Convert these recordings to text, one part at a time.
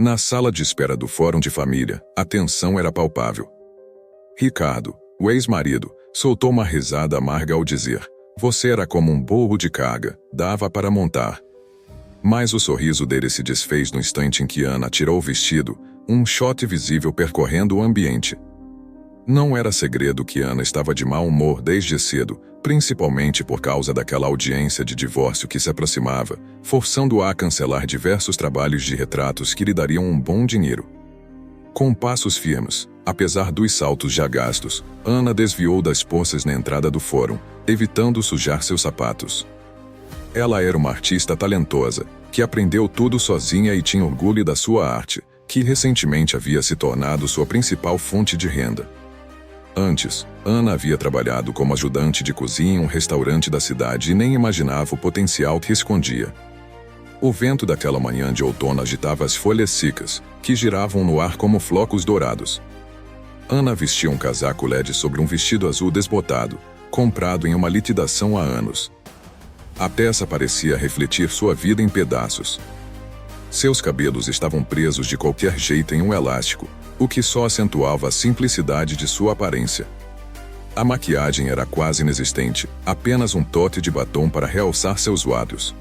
Na sala de espera do Fórum de Família, a tensão era palpável. Ricardo, o ex-marido, soltou uma risada amarga ao dizer: "Você era como um burro de carga, dava para montar." Mas o sorriso dele se desfez no instante em que Ana tirou o vestido, um shot visível percorrendo o ambiente. Não era segredo que Ana estava de mau humor desde cedo, principalmente por causa daquela audiência de divórcio que se aproximava, forçando-a a cancelar diversos trabalhos de retratos que lhe dariam um bom dinheiro. Com passos firmes, apesar dos saltos já gastos, Ana desviou das poças na entrada do fórum, evitando sujar seus sapatos. Ela era uma artista talentosa, que aprendeu tudo sozinha e tinha orgulho da sua arte, que recentemente havia se tornado sua principal fonte de renda. Antes, Ana havia trabalhado como ajudante de cozinha em um restaurante da cidade e nem imaginava o potencial que escondia. O vento daquela manhã de outono agitava as folhas secas, que giravam no ar como flocos dourados. Ana vestia um casaco LED sobre um vestido azul desbotado, comprado em uma liquidação há anos. A peça parecia refletir sua vida em pedaços. Seus cabelos estavam presos de qualquer jeito em um elástico, o que só acentuava a simplicidade de sua aparência. A maquiagem era quase inexistente, apenas um toque de batom para realçar seus lábios.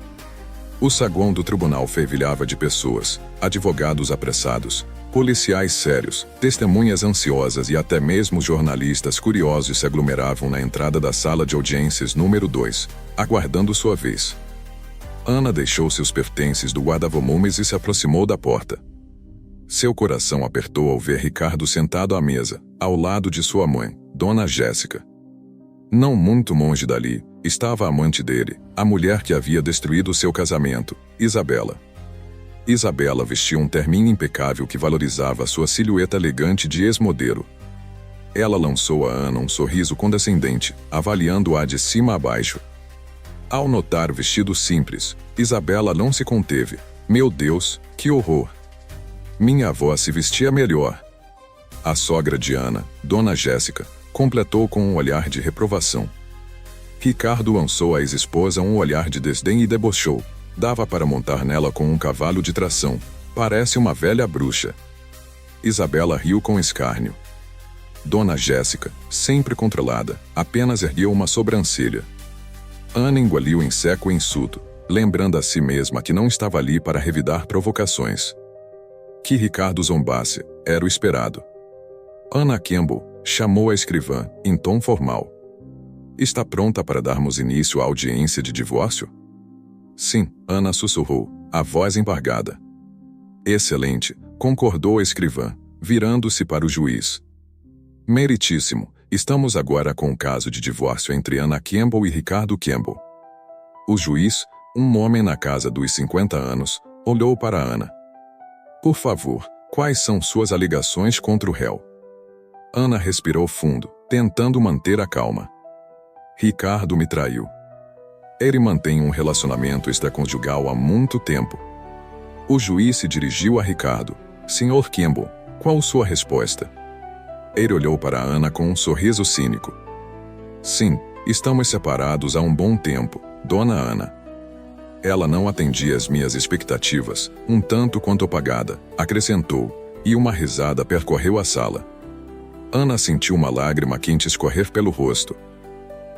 O saguão do tribunal fervilhava de pessoas, advogados apressados, policiais sérios, testemunhas ansiosas e até mesmo jornalistas curiosos se aglomeravam na entrada da sala de audiências número 2, aguardando sua vez. Ana deixou seus pertences do guarda-volumes e se aproximou da porta. Seu coração apertou ao ver Ricardo sentado à mesa, ao lado de sua mãe, Dona Jéssica. Não muito longe dali, estava a amante dele, a mulher que havia destruído seu casamento, Isabela. Isabela vestia um terninho impecável que valorizava sua silhueta elegante de ex-modelo. Ela lançou a Ana um sorriso condescendente, avaliando-a de cima a baixo. Ao notar o vestido simples, Isabela não se conteve. "Meu Deus, que horror! Minha avó se vestia melhor." A sogra de Ana, Dona Jéssica, completou com um olhar de reprovação. Ricardo lançou à ex-esposa um olhar de desdém e debochou. Dava para montar nela com um cavalo de tração. Parece uma velha bruxa. Isabela riu com escárnio. Dona Jéssica, sempre controlada, apenas ergueu uma sobrancelha. Ana engoliu em seco o insulto, lembrando a si mesma que não estava ali para revidar provocações. Que Ricardo zombasse, era o esperado. Ana Campbell chamou a escrivã, em tom formal. "Está pronta para darmos início à audiência de divórcio?" "Sim," Ana sussurrou, a voz embargada. "Excelente," concordou a escrivã, virando-se para o juiz. "Meritíssimo, estamos agora com o caso de divórcio entre Ana Campbell e Ricardo Campbell." O juiz, um homem na casa dos 50 anos, olhou para Ana. "Por favor, quais são suas alegações contra o réu?" Ana respirou fundo, tentando manter a calma. "Ricardo me traiu. Ele mantém um relacionamento extraconjugal há muito tempo." O juiz se dirigiu a Ricardo. "Sr. Campbell, qual sua resposta?" Ele olhou para Ana com um sorriso cínico. "Sim, estamos separados há um bom tempo, Dona Ana." Ela não atendia às minhas expectativas, um tanto quanto apagada, acrescentou, e uma risada percorreu a sala. Ana sentiu uma lágrima quente escorrer pelo rosto.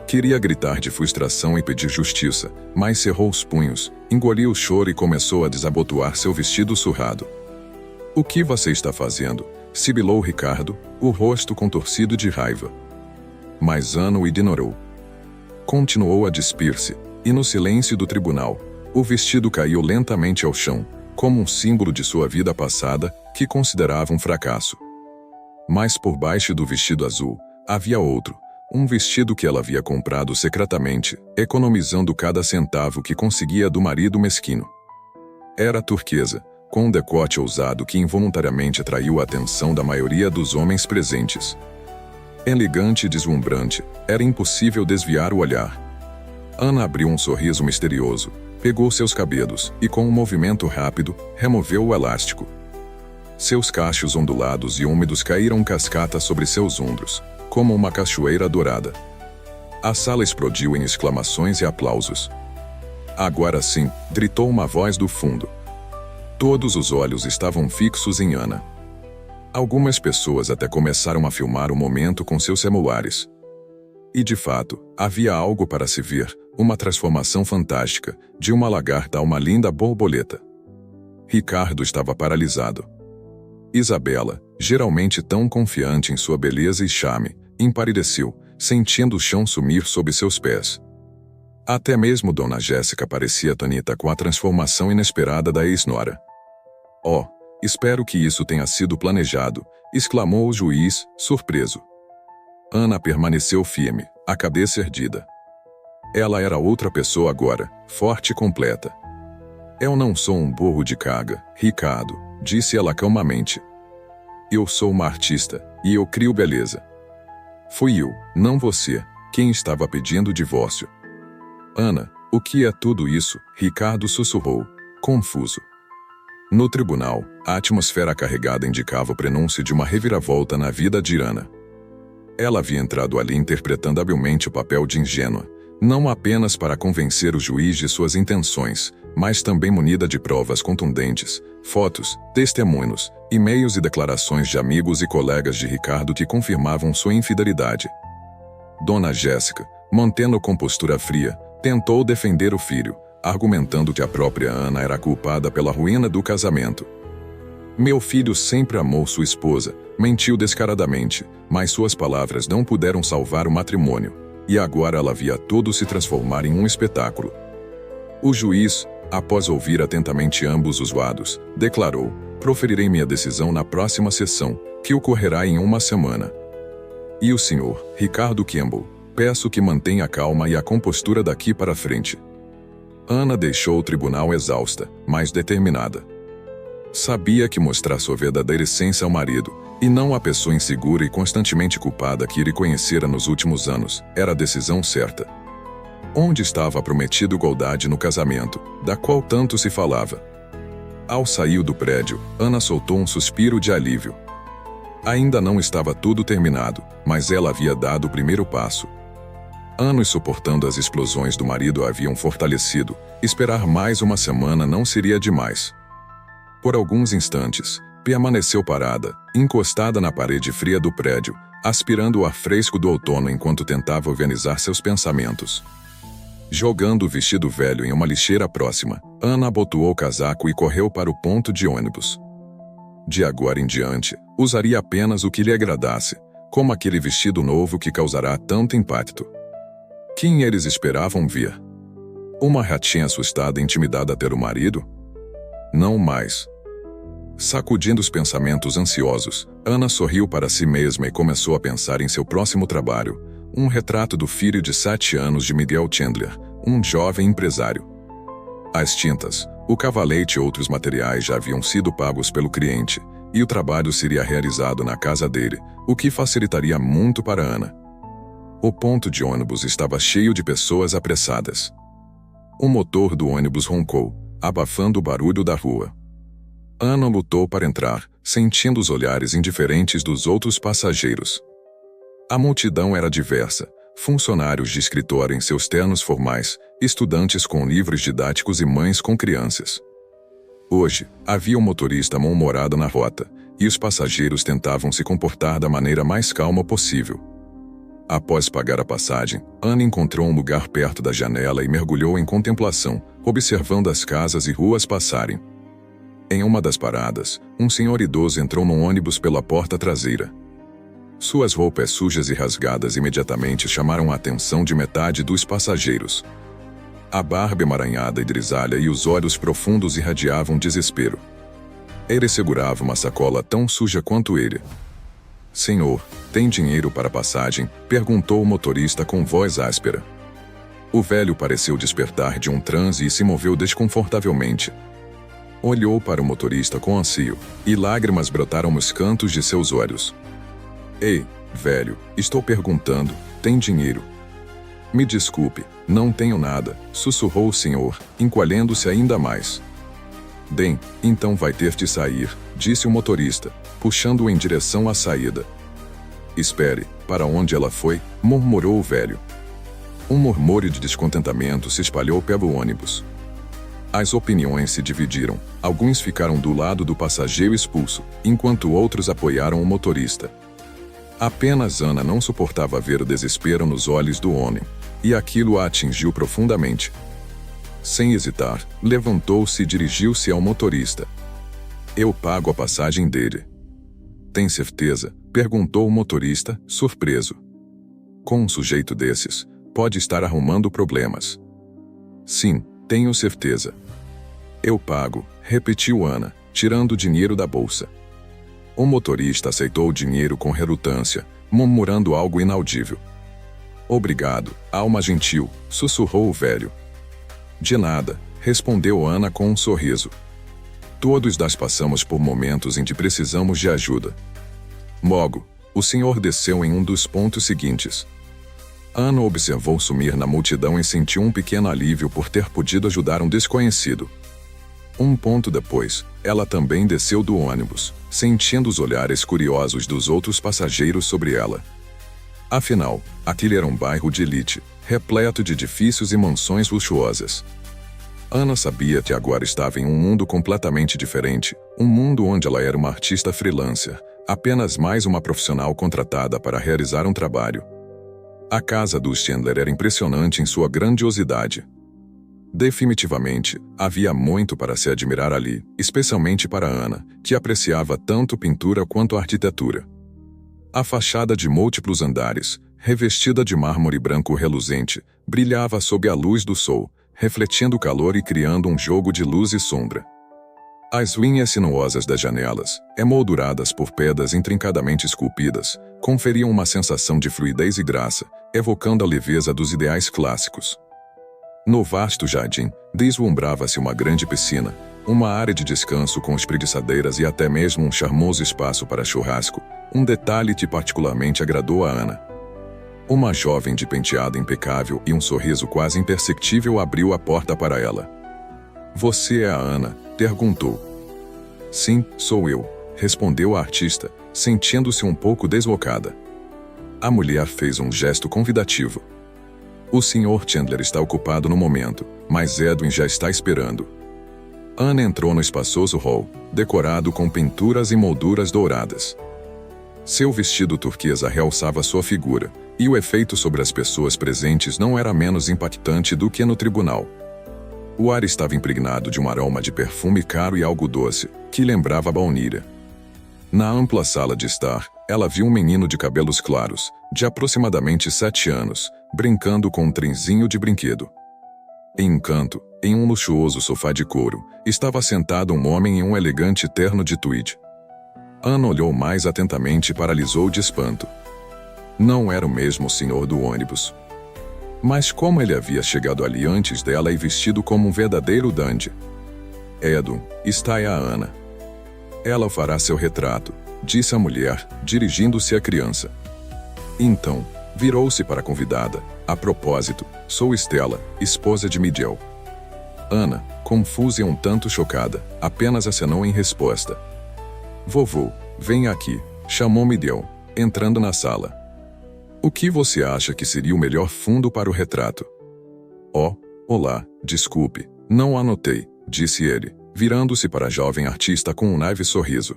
Queria gritar de frustração e pedir justiça, mas cerrou os punhos, engoliu o choro e começou a desabotoar seu vestido surrado. "O que você está fazendo?" sibilou Ricardo, o rosto contorcido de raiva. Mas Ana o ignorou. Continuou a despir-se, e no silêncio do tribunal, o vestido caiu lentamente ao chão, como um símbolo de sua vida passada, que considerava um fracasso. Mas por baixo do vestido azul, havia outro, um vestido que ela havia comprado secretamente, economizando cada centavo que conseguia do marido mesquino. Era turquesa, com um decote ousado que involuntariamente atraiu a atenção da maioria dos homens presentes. Elegante e deslumbrante, era impossível desviar o olhar. Ana abriu um sorriso misterioso, pegou seus cabelos e, com um movimento rápido, removeu o elástico. Seus cachos ondulados e úmidos caíram cascata sobre seus ombros, como uma cachoeira dourada. A sala explodiu em exclamações e aplausos. "Agora sim", gritou uma voz do fundo. Todos os olhos estavam fixos em Ana. Algumas pessoas até começaram a filmar o momento com seus celulares. E de fato, havia algo para se ver, uma transformação fantástica, de uma lagarta a uma linda borboleta. Ricardo estava paralisado. Isabela, geralmente tão confiante em sua beleza e charme, empalideceu, sentindo o chão sumir sob seus pés. Até mesmo Dona Jéssica parecia atonita com a transformação inesperada da ex-nora. "Oh, espero que isso tenha sido planejado", exclamou o juiz, surpreso. Ana permaneceu firme, a cabeça erguida. Ela era outra pessoa agora, forte e completa. "Eu não sou um burro de carga, Ricardo", disse ela calmamente. "Eu sou uma artista, e eu crio beleza. Fui eu, não você, quem estava pedindo o divórcio." "Ana, o que é tudo isso?", Ricardo sussurrou, confuso. No tribunal, a atmosfera carregada indicava o prenúncio de uma reviravolta na vida de Ana. Ela havia entrado ali interpretando habilmente o papel de ingênua, não apenas para convencer o juiz de suas intenções, mas também munida de provas contundentes, fotos, testemunhos, e-mails e declarações de amigos e colegas de Ricardo que confirmavam sua infidelidade. Dona Jéssica, mantendo compostura fria, tentou defender o filho, argumentando que a própria Ana era culpada pela ruína do casamento. "Meu filho sempre amou sua esposa", mentiu descaradamente, mas suas palavras não puderam salvar o matrimônio, e agora ela via tudo se transformar em um espetáculo. O juiz, após ouvir atentamente ambos os lados, declarou: "Proferirei minha decisão na próxima sessão, que ocorrerá em uma semana. E o senhor, Ricardo Campbell, peço que mantenha a calma e a compostura daqui para frente." Ana deixou o tribunal exausta, mas determinada. Sabia que mostrar sua verdadeira essência ao marido, e não a pessoa insegura e constantemente culpada que ele conhecera nos últimos anos, era a decisão certa. Onde estava a prometida igualdade no casamento, da qual tanto se falava? Ao sair do prédio, Ana soltou um suspiro de alívio. Ainda não estava tudo terminado, mas ela havia dado o primeiro passo. Anos suportando as explosões do marido a haviam fortalecido, esperar mais uma semana não seria demais. Por alguns instantes, permaneceu parada, encostada na parede fria do prédio, aspirando o ar fresco do outono enquanto tentava organizar seus pensamentos. Jogando o vestido velho em uma lixeira próxima, Ana abotoou o casaco e correu para o ponto de ônibus. De agora em diante, usaria apenas o que lhe agradasse, como aquele vestido novo que causará tanto impacto. Quem eles esperavam ver? Uma ratinha assustada e intimidada a ter o marido? Não mais. Sacudindo os pensamentos ansiosos, Ana sorriu para si mesma e começou a pensar em seu próximo trabalho, um retrato do filho de 7 anos de Miguel Chandler, um jovem empresário. As tintas, o cavalete e outros materiais já haviam sido pagos pelo cliente, e o trabalho seria realizado na casa dele, o que facilitaria muito para Ana. O ponto de ônibus estava cheio de pessoas apressadas. O motor do ônibus roncou, abafando o barulho da rua. Ana lutou para entrar, sentindo os olhares indiferentes dos outros passageiros. A multidão era diversa, funcionários de escritório em seus ternos formais, estudantes com livros didáticos e mães com crianças. Hoje, havia um motorista mal-humorado na rota, e os passageiros tentavam se comportar da maneira mais calma possível. Após pagar a passagem, Ana encontrou um lugar perto da janela e mergulhou em contemplação, observando as casas e ruas passarem. Em uma das paradas, um senhor idoso entrou num ônibus pela porta traseira. Suas roupas sujas e rasgadas imediatamente chamaram a atenção de metade dos passageiros. A barba emaranhada e grisalha e os olhos profundos irradiavam desespero. Ele segurava uma sacola tão suja quanto ele. "Senhor, tem dinheiro para passagem?", perguntou o motorista com voz áspera. O velho pareceu despertar de um transe e se moveu desconfortavelmente. Olhou para o motorista com anseio, e lágrimas brotaram nos cantos de seus olhos. "Ei, velho, estou perguntando, tem dinheiro?" "Me desculpe, não tenho nada", sussurrou o senhor, encolhendo-se ainda mais. "Bem, então vai ter de sair", disse o motorista, puxando-o em direção à saída. "Espere, para onde ela foi?", murmurou o velho. Um murmúrio de descontentamento se espalhou pelo ônibus. As opiniões se dividiram. Alguns ficaram do lado do passageiro expulso, enquanto outros apoiaram o motorista. Apenas Ana não suportava ver o desespero nos olhos do homem, e aquilo a atingiu profundamente. Sem hesitar, levantou-se e dirigiu-se ao motorista. Eu pago a passagem dele. Tem certeza? Perguntou o motorista, surpreso. Com um sujeito desses, pode estar arrumando problemas. Sim, tenho certeza. Eu pago, repetiu Ana, tirando o dinheiro da bolsa. O motorista aceitou o dinheiro com relutância, murmurando algo inaudível. Obrigado, alma gentil, sussurrou o velho. De nada, respondeu Ana com um sorriso. Todos nós passamos por momentos em que precisamos de ajuda. Logo, o senhor desceu em um dos pontos seguintes. Ana observou sumir na multidão e sentiu um pequeno alívio por ter podido ajudar um desconhecido. Um ponto depois, ela também desceu do ônibus, sentindo os olhares curiosos dos outros passageiros sobre ela. Afinal, aquele era um bairro de elite, repleto de edifícios e mansões luxuosas. Ana sabia que agora estava em um mundo completamente diferente, um mundo onde ela era uma artista freelancer, apenas mais uma profissional contratada para realizar um trabalho. A casa dos Chandler era impressionante em sua grandiosidade. Definitivamente, havia muito para se admirar ali, especialmente para Ana, que apreciava tanto pintura quanto arquitetura. A fachada de múltiplos andares, revestida de mármore branco reluzente, brilhava sob a luz do sol, refletindo o calor e criando um jogo de luz e sombra. As linhas sinuosas das janelas, emolduradas por pedras intrincadamente esculpidas, conferiam uma sensação de fluidez e graça, evocando a leveza dos ideais clássicos. No vasto jardim, deslumbrava-se uma grande piscina, uma área de descanso com espreguiçadeiras e até mesmo um charmoso espaço para churrasco, um detalhe que particularmente agradou a Ana. Uma jovem de penteado impecável e um sorriso quase imperceptível abriu a porta para ela. Você é a Ana? Perguntou. Sim, sou eu, respondeu a artista, sentindo-se um pouco deslocada. A mulher fez um gesto convidativo. O Sr. Chandler está ocupado no momento, mas Edwin já está esperando. Ana entrou no espaçoso hall, decorado com pinturas e molduras douradas. Seu vestido turquesa realçava sua figura, e o efeito sobre as pessoas presentes não era menos impactante do que no tribunal. O ar estava impregnado de um aroma de perfume caro e algo doce, que lembrava baunilha. Na ampla sala de estar, ela viu um menino de cabelos claros, de aproximadamente 7 anos, brincando com um trenzinho de brinquedo. Em um canto, em um luxuoso sofá de couro, estava sentado um homem em um elegante terno de tweed. Ana olhou mais atentamente e paralisou de espanto. Não era o mesmo senhor do ônibus. Mas como ele havia chegado ali antes dela e vestido como um verdadeiro dandy? Edwin, está aí a Ana. Ela fará seu retrato, disse a mulher, dirigindo-se à criança. Então, virou-se para a convidada. A propósito, sou Stella, esposa de Miguel. Ana, confusa e um tanto chocada, apenas acenou em resposta. Vovô, venha aqui, chamou Miguel, entrando na sala. O que você acha que seria o melhor fundo para o retrato? Oh, olá, desculpe, não anotei, disse ele, virando-se para a jovem artista com um leve sorriso.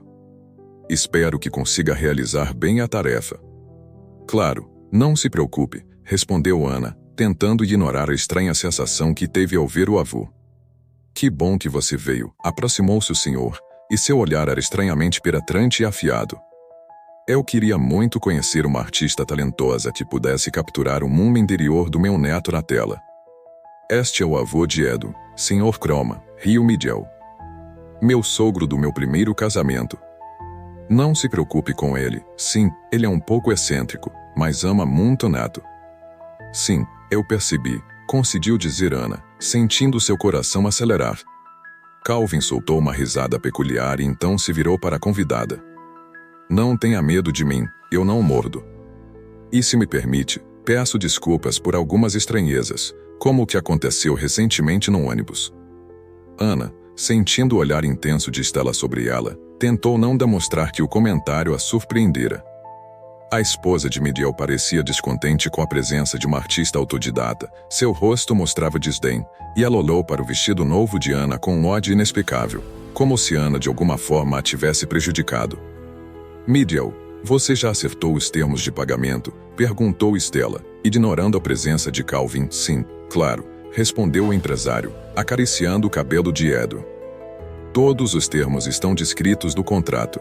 Espero que consiga realizar bem a tarefa. Claro, não se preocupe, respondeu Ana, tentando ignorar a estranha sensação que teve ao ver o avô. Que bom que você veio, aproximou-se o senhor, e seu olhar era estranhamente penetrante e afiado. Eu queria muito conhecer uma artista talentosa que pudesse capturar o mundo interior do meu neto na tela. Este é o avô de Edwin, Sr. Croma, riu Miguel. Meu sogro do meu primeiro casamento. Não se preocupe com ele, sim, ele é um pouco excêntrico, mas ama muito o neto. Sim, eu percebi, conseguiu dizer Ana, sentindo seu coração acelerar. Calvin soltou uma risada peculiar e então se virou para a convidada. Não tenha medo de mim, eu não mordo. E se me permite, peço desculpas por algumas estranhezas, como o que aconteceu recentemente no ônibus. Ana, sentindo o olhar intenso de Stella sobre ela, tentou não demonstrar que o comentário a surpreendera. A esposa de Midiel parecia descontente com a presença de uma artista autodidata. Seu rosto mostrava desdém, e ela olhou para o vestido novo de Ana com um ódio inexplicável, como se Ana de alguma forma a tivesse prejudicado. Midiel, você já acertou os termos de pagamento? Perguntou Stella, ignorando a presença de Calvin. Sim, claro, respondeu o empresário, acariciando o cabelo de Edu. Todos os termos estão descritos no contrato.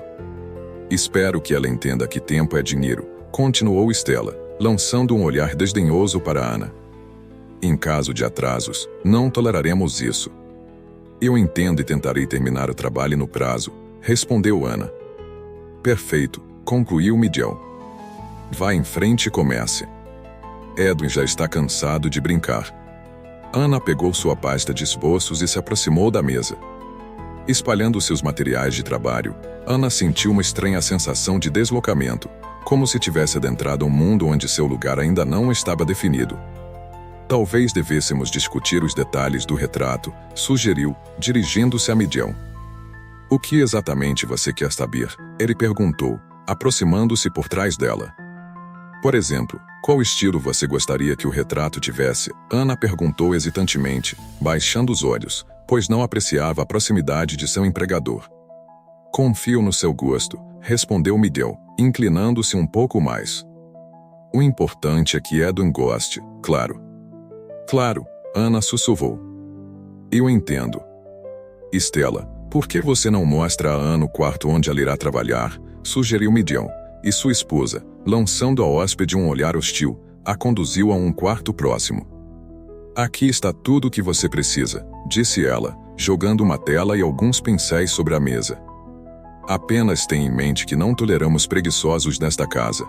Espero que ela entenda que tempo é dinheiro, continuou Stella, lançando um olhar desdenhoso para Ana. Em caso de atrasos, não toleraremos isso. Eu entendo e tentarei terminar o trabalho no prazo, respondeu Ana. Perfeito, concluiu Midiel. Vá em frente e comece. Edwin já está cansado de brincar. Ana pegou sua pasta de esboços e se aproximou da mesa. Espalhando seus materiais de trabalho, Ana sentiu uma estranha sensação de deslocamento, como se tivesse adentrado um mundo onde seu lugar ainda não estava definido. Talvez devêssemos discutir os detalhes do retrato, sugeriu, dirigindo-se a Midiel. O que exatamente você quer saber? Ele perguntou, aproximando-se por trás dela. Por exemplo, qual estilo você gostaria que o retrato tivesse? Ana perguntou hesitantemente, baixando os olhos, pois não apreciava a proximidade de seu empregador. Confio no seu gosto, respondeu Midiel, inclinando-se um pouco mais. O importante é que Edwin goste, claro. Claro, Ana sussurrou. Eu entendo. Stella, por que você não mostra a Ana o quarto onde ela irá trabalhar? Sugeriu Midiel, e sua esposa, lançando ao hóspede um olhar hostil, a conduziu a um quarto próximo. Aqui está tudo o que você precisa, disse ela, jogando uma tela e alguns pincéis sobre a mesa. Apenas tenha em mente que não toleramos preguiçosos nesta casa.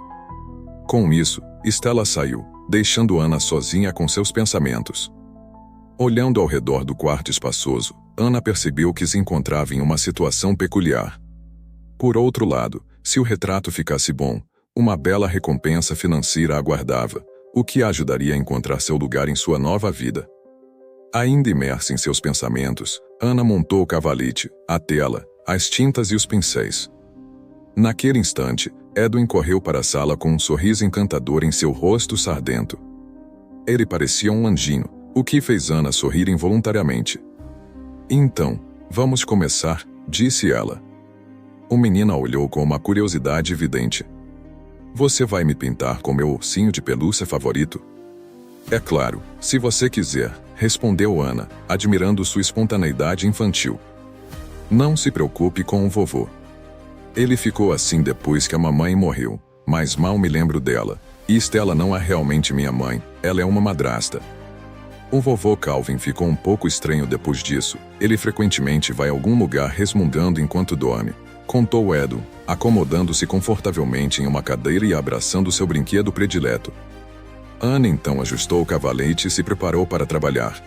Com isso, Stella saiu, deixando Ana sozinha com seus pensamentos. Olhando ao redor do quarto espaçoso, Ana percebeu que se encontrava em uma situação peculiar. Por outro lado, se o retrato ficasse bom, uma bela recompensa financeira a aguardava, o que a ajudaria a encontrar seu lugar em sua nova vida. Ainda imersa em seus pensamentos, Ana montou o cavalete, a tela, as tintas e os pincéis. Naquele instante, Edwin correu para a sala com um sorriso encantador em seu rosto sardento. Ele parecia um anjinho, o que fez Ana sorrir involuntariamente. Então, vamos começar, disse ela. O menino a olhou com uma curiosidade evidente. Você vai me pintar com meu ursinho de pelúcia favorito? É claro, se você quiser, respondeu Ana, admirando sua espontaneidade infantil. Não se preocupe com o vovô. Ele ficou assim depois que a mamãe morreu, mas mal me lembro dela, e Stella não é realmente minha mãe, ela é uma madrasta. O vovô Calvin ficou um pouco estranho depois disso, ele frequentemente vai a algum lugar resmungando enquanto dorme, contou Edu, acomodando-se confortavelmente em uma cadeira e abraçando seu brinquedo predileto. Ana então ajustou o cavalete e se preparou para trabalhar.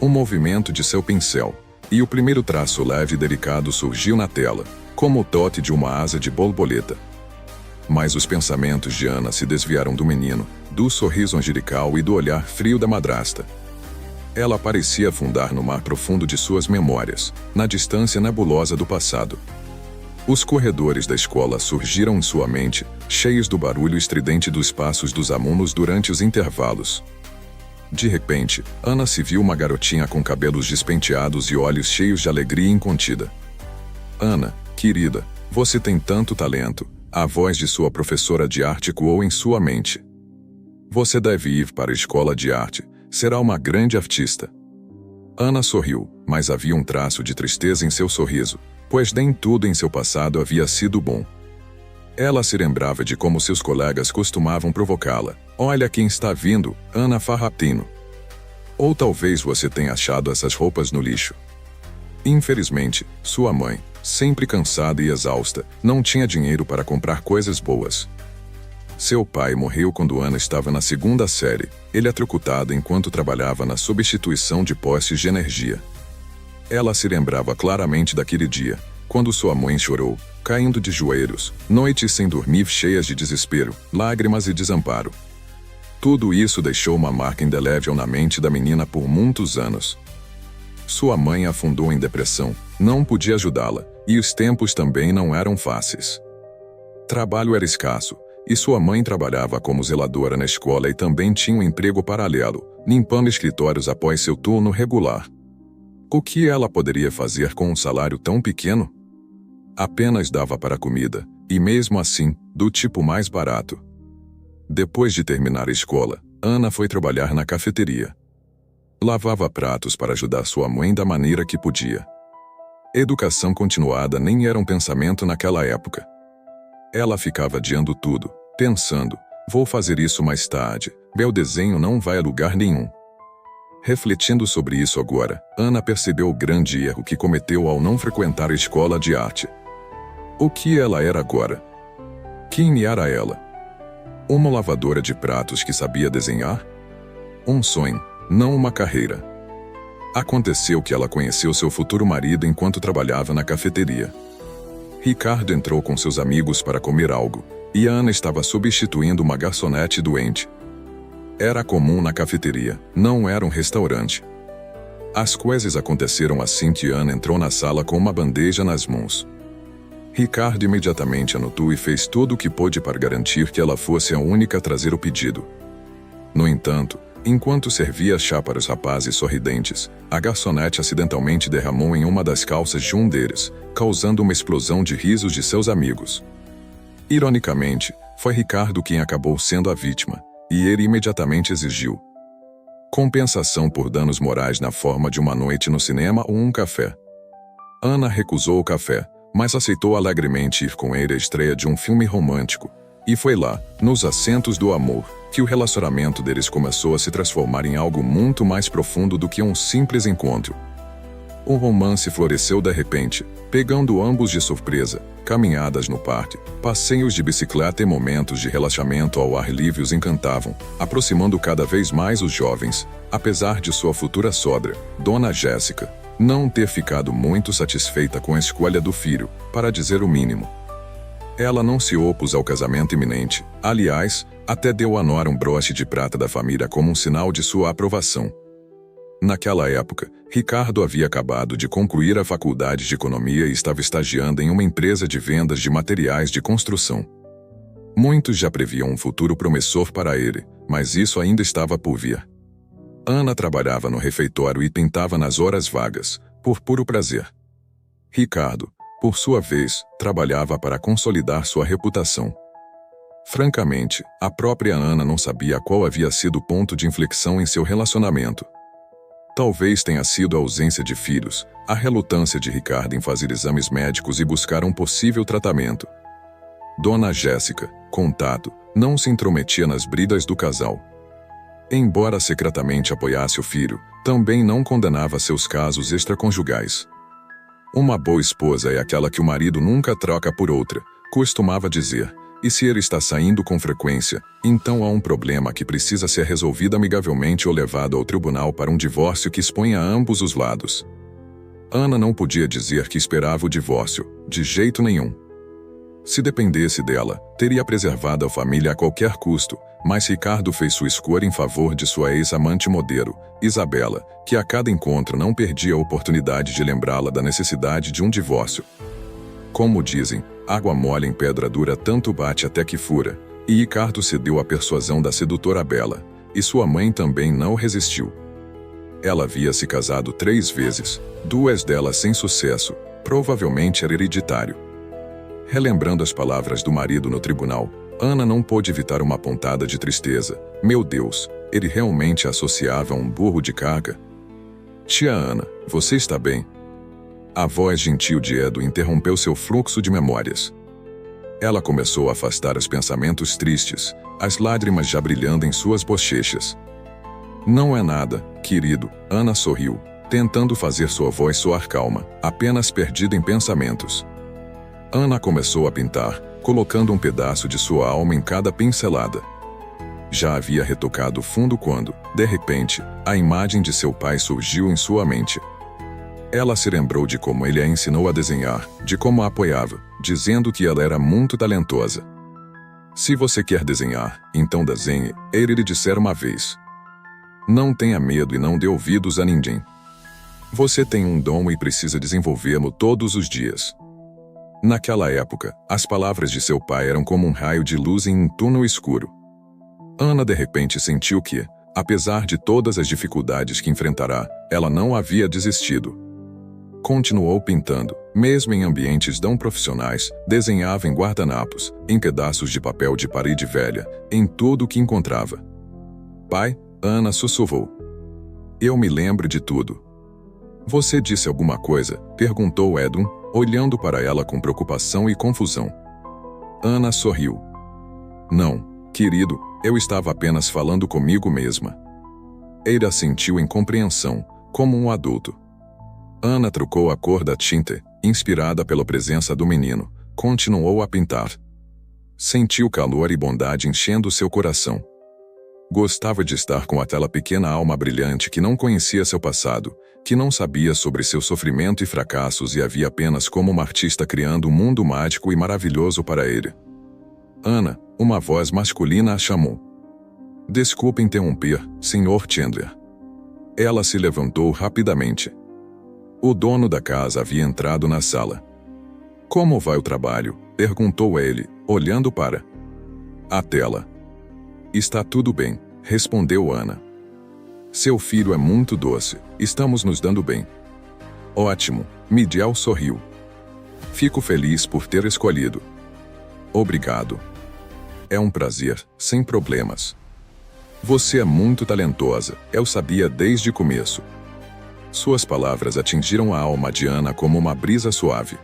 Um movimento de seu pincel, e o primeiro traço leve e delicado surgiu na tela, como o toque de uma asa de borboleta. Mas os pensamentos de Ana se desviaram do menino, do sorriso angelical e do olhar frio da madrasta. Ela parecia afundar no mar profundo de suas memórias, na distância nebulosa do passado. Os corredores da escola surgiram em sua mente, cheios do barulho estridente dos passos dos alunos durante os intervalos. De repente, Ana se viu uma garotinha com cabelos despenteados e olhos cheios de alegria incontida. Ana, querida, você tem tanto talento, a voz de sua professora de arte ecoou em sua mente. Você deve ir para a escola de arte, será uma grande artista. Ana sorriu, mas havia um traço de tristeza em seu sorriso, pois nem tudo em seu passado havia sido bom. Ela se lembrava de como seus colegas costumavam provocá-la. Olha quem está vindo, Ana Farrapino. Ou talvez você tenha achado essas roupas no lixo. Infelizmente, sua mãe, sempre cansada e exausta, não tinha dinheiro para comprar coisas boas. Seu pai morreu quando Ana estava na segunda série, eletrocutada enquanto trabalhava na substituição de postes de energia. Ela se lembrava claramente daquele dia, quando sua mãe chorou, caindo de joelhos, noites sem dormir cheias de desespero, lágrimas e desamparo. Tudo isso deixou uma marca indelével na mente da menina por muitos anos. Sua mãe afundou em depressão, não podia ajudá-la, e os tempos também não eram fáceis. Trabalho era escasso, e sua mãe trabalhava como zeladora na escola e também tinha um emprego paralelo, limpando escritórios após seu turno regular. O que ela poderia fazer com um salário tão pequeno? Apenas dava para comida, e mesmo assim, do tipo mais barato. Depois de terminar a escola, Ana foi trabalhar na cafeteria. Lavava pratos para ajudar sua mãe da maneira que podia. Educação continuada nem era um pensamento naquela época. Ela ficava adiando tudo, pensando, vou fazer isso mais tarde, meu desenho não vai a lugar nenhum. Refletindo sobre isso agora, Ana percebeu o grande erro que cometeu ao não frequentar a escola de arte. O que ela era agora? Quem era ela? Uma lavadora de pratos que sabia desenhar? Um sonho, não uma carreira. Aconteceu que ela conheceu seu futuro marido enquanto trabalhava na cafeteria. Ricardo entrou com seus amigos para comer algo, e Ana estava substituindo uma garçonete doente. Era comum na cafeteria, não era um restaurante. As coisas aconteceram assim que Ana entrou na sala com uma bandeja nas mãos. Ricardo imediatamente anotou e fez tudo o que pôde para garantir que ela fosse a única a trazer o pedido. No entanto, enquanto servia chá para os rapazes sorridentes, a garçonete acidentalmente derramou em uma das calças de um deles, causando uma explosão de risos de seus amigos. Ironicamente, foi Ricardo quem acabou sendo a vítima, e ele imediatamente exigiu compensação por danos morais na forma de uma noite no cinema ou um café. Ana recusou o café, mas aceitou alegremente ir com ele à estreia de um filme romântico, e foi lá, nos assentos do amor, que o relacionamento deles começou a se transformar em algo muito mais profundo do que um simples encontro. O romance floresceu de repente, pegando ambos de surpresa, caminhadas no parque, passeios de bicicleta e momentos de relaxamento ao ar livre os encantavam, aproximando cada vez mais os jovens, apesar de sua futura sogra, Dona Jéssica, não ter ficado muito satisfeita com a escolha do filho, para dizer o mínimo. Ela não se opôs ao casamento iminente, aliás, até deu à nora um broche de prata da família como um sinal de sua aprovação. Naquela época, Ricardo havia acabado de concluir a faculdade de economia e estava estagiando em uma empresa de vendas de materiais de construção. Muitos já previam um futuro promissor para ele, mas isso ainda estava por vir. Ana trabalhava no refeitório e tentava nas horas vagas, por puro prazer. Ricardo, por sua vez, trabalhava para consolidar sua reputação. Francamente, a própria Ana não sabia qual havia sido o ponto de inflexão em seu relacionamento. Talvez tenha sido a ausência de filhos, a relutância de Ricardo em fazer exames médicos e buscar um possível tratamento. Dona Jéssica, contato, não se intrometia nas brigas do casal. Embora secretamente apoiasse o filho, também não condenava seus casos extraconjugais. Uma boa esposa é aquela que o marido nunca troca por outra, costumava dizer, e se ele está saindo com frequência, então há um problema que precisa ser resolvido amigavelmente ou levado ao tribunal para um divórcio que exponha a ambos os lados. Ana não podia dizer que esperava o divórcio, de jeito nenhum. Se dependesse dela, teria preservado a família a qualquer custo, mas Ricardo fez sua escolha em favor de sua ex-amante modelo, Isabela, que a cada encontro não perdia a oportunidade de lembrá-la da necessidade de um divórcio. Como dizem, água mole em pedra dura tanto bate até que fura, e Ricardo cedeu à persuasão da sedutora Bela, e sua mãe também não resistiu. Ela havia se casado 3 vezes, 2 delas sem sucesso, provavelmente era hereditário. Relembrando as palavras do marido no tribunal, Ana não pôde evitar uma pontada de tristeza. Meu Deus, ele realmente a associava a um burro de carga? Tia Ana, você está bem? A voz gentil de Edo interrompeu seu fluxo de memórias. Ela começou a afastar os pensamentos tristes, as lágrimas já brilhando em suas bochechas. Não é nada, querido, Ana sorriu, tentando fazer sua voz soar calma, apenas perdida em pensamentos. Ana começou a pintar, colocando um pedaço de sua alma em cada pincelada. Já havia retocado fundo quando, de repente, a imagem de seu pai surgiu em sua mente. Ela se lembrou de como ele a ensinou a desenhar, de como a apoiava, dizendo que ela era muito talentosa. Se você quer desenhar, então desenhe, ele lhe dissera uma vez. Não tenha medo e não dê ouvidos a ninguém. Você tem um dom e precisa desenvolvê-lo todos os dias. Naquela época, as palavras de seu pai eram como um raio de luz em um túnel escuro. Ana de repente sentiu que, apesar de todas as dificuldades que enfrentará, ela não havia desistido. Continuou pintando, mesmo em ambientes não profissionais, desenhava em guardanapos, em pedaços de papel de parede velha, em tudo o que encontrava. Pai, Ana sussurrou. Eu me lembro de tudo. Você disse alguma coisa? Perguntou Edwin, olhando para ela com preocupação e confusão. Ana sorriu. Não, querido, eu estava apenas falando comigo mesma. Eira sentiu incompreensão, como um adulto. Ana trocou a cor da tinta, inspirada pela presença do menino, continuou a pintar. Sentiu calor e bondade enchendo seu coração. Gostava de estar com aquela pequena alma brilhante que não conhecia seu passado, que não sabia sobre seu sofrimento e fracassos e havia apenas como uma artista criando um mundo mágico e maravilhoso para ele. Ana, uma voz masculina a chamou. Desculpe interromper, Sr. Chandler. Ela se levantou rapidamente. O dono da casa havia entrado na sala. Como vai o trabalho? Perguntou ele, olhando para a tela. Está tudo bem, respondeu Ana. Seu filho é muito doce, estamos nos dando bem. Ótimo, Midiel sorriu. Fico feliz por ter escolhido. Obrigado. É um prazer, sem problemas. Você é muito talentosa, eu sabia desde o começo. Suas palavras atingiram a alma de Ana como uma brisa suave.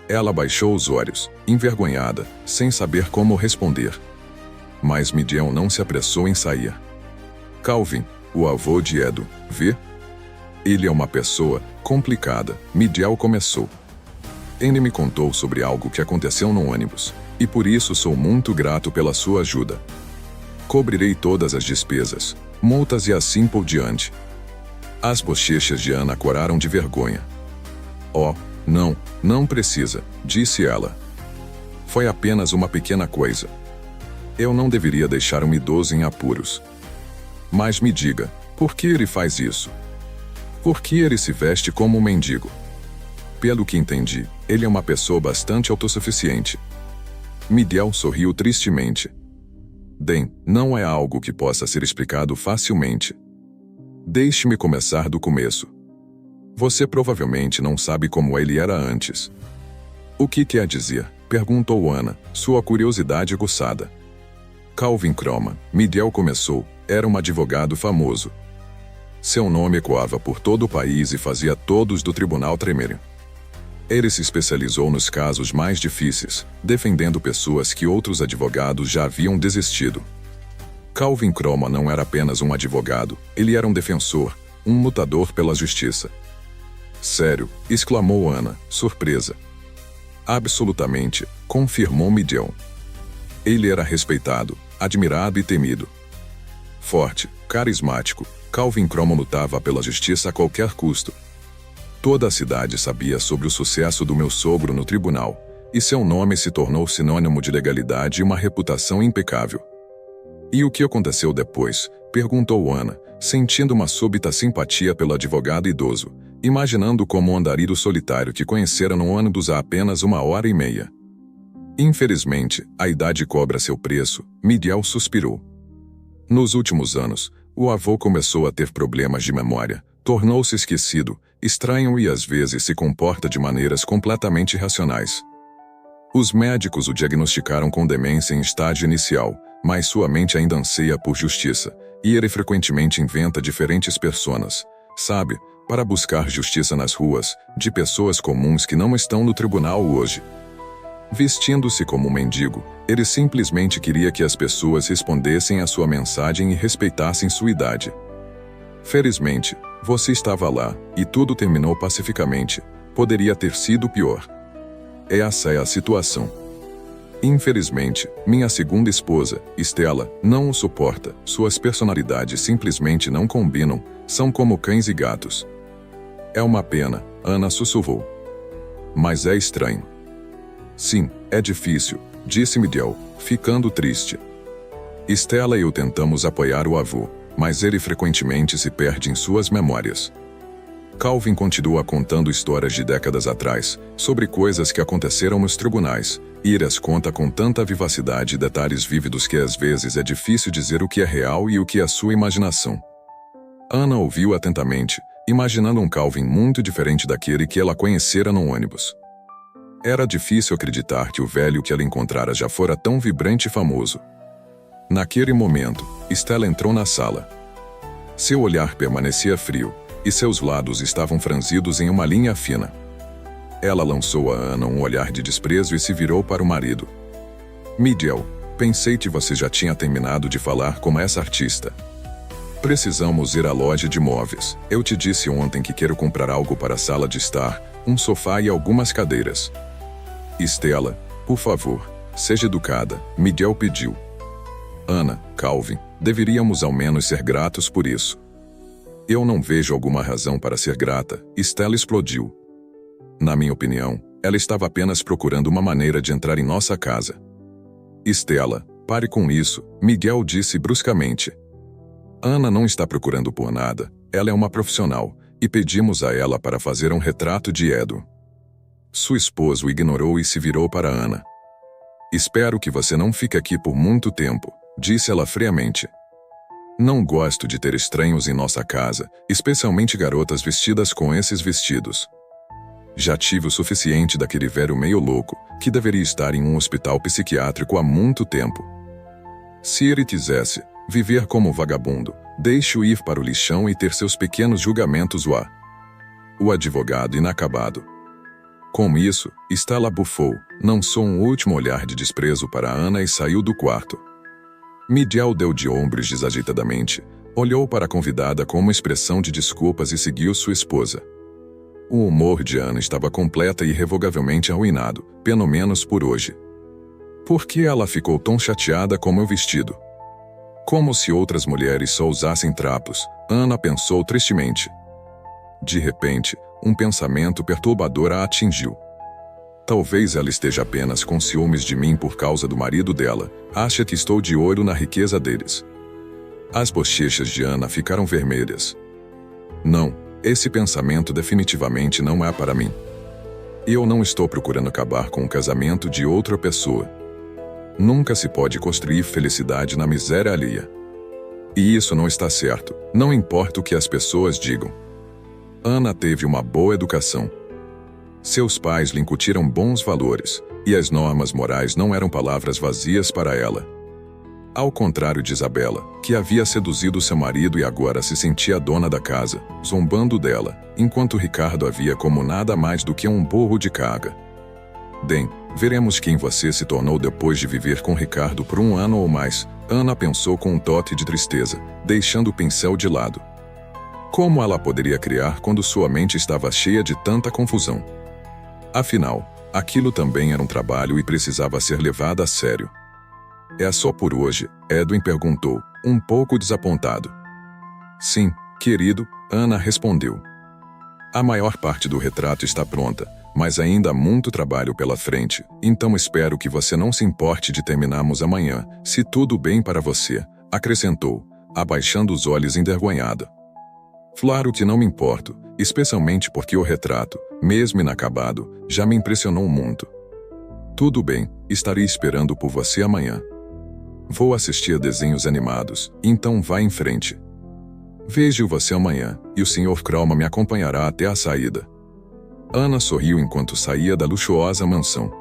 Ela baixou os olhos, envergonhada, sem saber como responder. Mas Midiel não se apressou em sair. Calvin, o avô de Edo, vê? Ele é uma pessoa complicada, Midiel começou. Ele me contou sobre algo que aconteceu no ônibus, e por isso sou muito grato pela sua ajuda. Cobrirei todas as despesas, multas e assim por diante. As bochechas de Ana coraram de vergonha. Oh, não precisa, disse ela. Foi apenas uma pequena coisa. Eu não deveria deixar um idoso em apuros. Mas me diga, por que ele faz isso? Por que ele se veste como um mendigo? Pelo que entendi, ele é uma pessoa bastante autossuficiente. Midiel sorriu tristemente. Bem, não é algo que possa ser explicado facilmente. Deixe-me começar do começo. Você provavelmente não sabe como ele era antes. O que quer dizer? Perguntou Ana, sua curiosidade aguçada. Calvin Croma, Midiel começou, era um advogado famoso. Seu nome ecoava por todo o país e fazia todos do tribunal tremerem. Ele se especializou nos casos mais difíceis, defendendo pessoas que outros advogados já haviam desistido. Calvin Croma não era apenas um advogado, ele era um defensor, um lutador pela justiça. Sério, exclamou Ana, surpresa. Absolutamente, confirmou Midiel. Ele era respeitado, admirado e temido. Forte, carismático, Calvin Croma lutava pela justiça a qualquer custo. Toda a cidade sabia sobre o sucesso do meu sogro no tribunal, e seu nome se tornou sinônimo de legalidade e uma reputação impecável. E o que aconteceu depois? Perguntou Ana, sentindo uma súbita simpatia pelo advogado idoso, imaginando como o andarilho solitário que conhecera no ônibus há apenas 1h30. Infelizmente, a idade cobra seu preço, Midiel suspirou. Nos últimos anos, o avô começou a ter problemas de memória, tornou-se esquecido, estranho e às vezes se comporta de maneiras completamente irracionais. Os médicos o diagnosticaram com demência em estágio inicial, mas sua mente ainda anseia por justiça, e ele frequentemente inventa diferentes personas, sabe, para buscar justiça nas ruas, de pessoas comuns que não estão no tribunal hoje. Vestindo-se como um mendigo, ele simplesmente queria que as pessoas respondessem à sua mensagem e respeitassem sua idade. Felizmente, você estava lá, e tudo terminou pacificamente. Poderia ter sido pior. Essa é a situação. Infelizmente, minha segunda esposa, Stella, não o suporta. Suas personalidades simplesmente não combinam, são como cães e gatos. É uma pena, Ana sussurrou. Mas é estranho. Sim, é difícil, disse Midiel, ficando triste. Stella e eu tentamos apoiar o avô, mas ele frequentemente se perde em suas memórias. Calvin continua contando histórias de décadas atrás, sobre coisas que aconteceram nos tribunais, e ele as conta com tanta vivacidade e detalhes vívidos que às vezes é difícil dizer o que é real e o que é sua imaginação. Ana ouviu atentamente, imaginando um Calvin muito diferente daquele que ela conhecera no ônibus. Era difícil acreditar que o velho que ela encontrara já fora tão vibrante e famoso. Naquele momento, Stella entrou na sala. Seu olhar permanecia frio, e seus lados estavam franzidos em uma linha fina. Ela lançou a Ana um olhar de desprezo e se virou para o marido. Miguel, pensei que você já tinha terminado de falar com essa artista. Precisamos ir à loja de móveis. Eu te disse ontem que quero comprar algo para a sala de estar, um sofá e algumas cadeiras. Stella, por favor, seja educada, Miguel pediu. Ana, Calvin, deveríamos ao menos ser gratos por isso. Eu não vejo alguma razão para ser grata, Stella explodiu. Na minha opinião, ela estava apenas procurando uma maneira de entrar em nossa casa. Stella, pare com isso, Miguel disse bruscamente. Ana não está procurando por nada, ela é uma profissional, e pedimos a ela para fazer um retrato de Edo. Sua esposa o ignorou e se virou para Ana. Espero que você não fique aqui por muito tempo, disse ela friamente. Não gosto de ter estranhos em nossa casa, especialmente garotas vestidas com esses vestidos. Já tive o suficiente daquele velho meio louco, que deveria estar em um hospital psiquiátrico há muito tempo. Se ele quisesse viver como vagabundo, deixe-o ir para o lixão e ter seus pequenos julgamentos lá. O advogado inacabado. Com isso, Stella bufou, lançou um último olhar de desprezo para Ana e saiu do quarto. Miguel deu de ombros desajeitadamente, olhou para a convidada com uma expressão de desculpas e seguiu sua esposa. O humor de Ana estava completa e irrevogavelmente arruinado, pelo menos por hoje. Por que ela ficou tão chateada com meu vestido? Como se outras mulheres só usassem trapos, Ana pensou tristemente. De repente, um pensamento perturbador a atingiu. Talvez ela esteja apenas com ciúmes de mim por causa do marido dela, acha que estou de olho na riqueza deles. As bochechas de Ana ficaram vermelhas. Não, esse pensamento definitivamente não é para mim. Eu não estou procurando acabar com o casamento de outra pessoa. Nunca se pode construir felicidade na miséria alheia. E isso não está certo, não importa o que as pessoas digam. Ana teve uma boa educação. Seus pais lhe incutiram bons valores, e as normas morais não eram palavras vazias para ela. Ao contrário de Isabela, que havia seduzido seu marido e agora se sentia dona da casa, zombando dela, enquanto Ricardo havia como nada mais do que um burro de carga. Bem, veremos quem você se tornou depois de viver com Ricardo por 1 ano ou mais, Ana pensou com um toque de tristeza, deixando o pincel de lado. Como ela poderia criar quando sua mente estava cheia de tanta confusão? Afinal, aquilo também era um trabalho e precisava ser levado a sério. É só por hoje, Edwin perguntou, um pouco desapontado. Sim, querido, Ana respondeu. A maior parte do retrato está pronta, mas ainda há muito trabalho pela frente, então espero que você não se importe de terminarmos amanhã, se tudo bem para você, acrescentou, abaixando os olhos envergonhada. Claro que não me importo, especialmente porque o retrato, mesmo inacabado, já me impressionou muito. Tudo bem, estarei esperando por você amanhã. Vou assistir a desenhos animados, então vá em frente. Vejo você amanhã, e o Sr. Kroma me acompanhará até a saída. Ana sorriu enquanto saía da luxuosa mansão.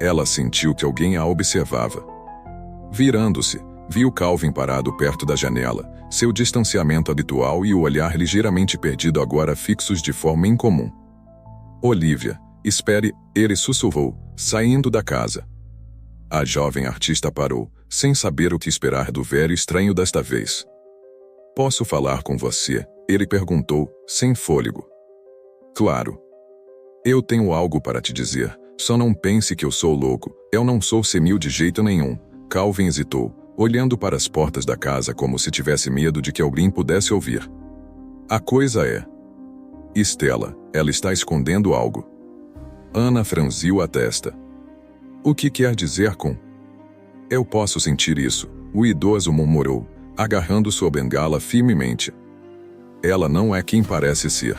Ela sentiu que alguém a observava. Virando-se, viu Calvin parado perto da janela, seu distanciamento habitual e o olhar ligeiramente perdido agora fixos de forma incomum. Olivia, espere, ele sussurrou, saindo da casa. A jovem artista parou, sem saber o que esperar do velho estranho desta vez. Posso falar com você? Ele perguntou, sem fôlego. Claro. Eu tenho algo para te dizer, só não pense que eu sou louco, eu não sou senil de jeito nenhum. Calvin hesitou, olhando para as portas da casa como se tivesse medo de que alguém pudesse ouvir. A coisa é... Stella, ela está escondendo algo. Ana franziu a testa. O que quer dizer com... Eu posso sentir isso, o idoso murmurou, agarrando sua bengala firmemente. Ela não é quem parece ser.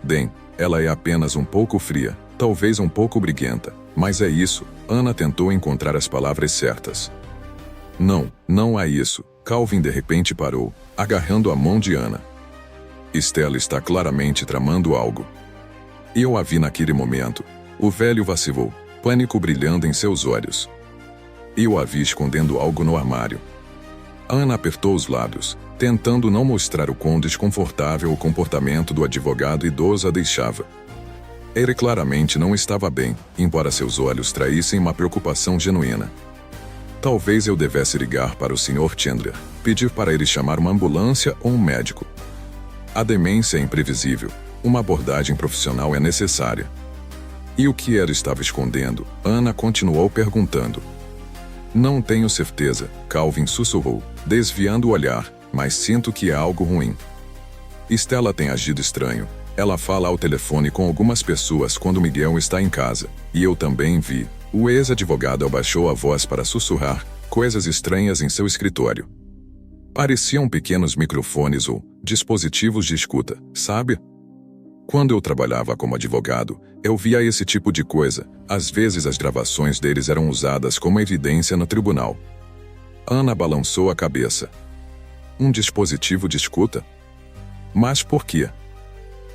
Bem, ela é apenas um pouco fria, talvez um pouco briguenta, mas é isso. Ana tentou encontrar as palavras certas. Não, não é isso. Calvin de repente parou, agarrando a mão de Ana. Stella está claramente tramando algo. Eu a vi naquele momento. O velho vacilou, pânico brilhando em seus olhos. Eu a vi escondendo algo no armário. Ana apertou os lábios, tentando não mostrar o quão desconfortável o comportamento do advogado idoso a deixava. Ele claramente não estava bem, embora seus olhos traíssem uma preocupação genuína. Talvez eu devesse ligar para o Sr. Chandler, pedir para ele chamar uma ambulância ou um médico. A demência é imprevisível, uma abordagem profissional é necessária. E o que ela estava escondendo? Ana continuou perguntando. Não tenho certeza, Calvin sussurrou, desviando o olhar, mas sinto que é algo ruim. Stella tem agido estranho. Ela fala ao telefone com algumas pessoas quando Miguel está em casa, e eu também vi. O ex-advogado abaixou a voz para sussurrar coisas estranhas em seu escritório. Pareciam pequenos microfones ou dispositivos de escuta, sabe? Quando eu trabalhava como advogado, eu via esse tipo de coisa. Às vezes as gravações deles eram usadas como evidência no tribunal. Ana balançou a cabeça. Um dispositivo de escuta? Mas por quê?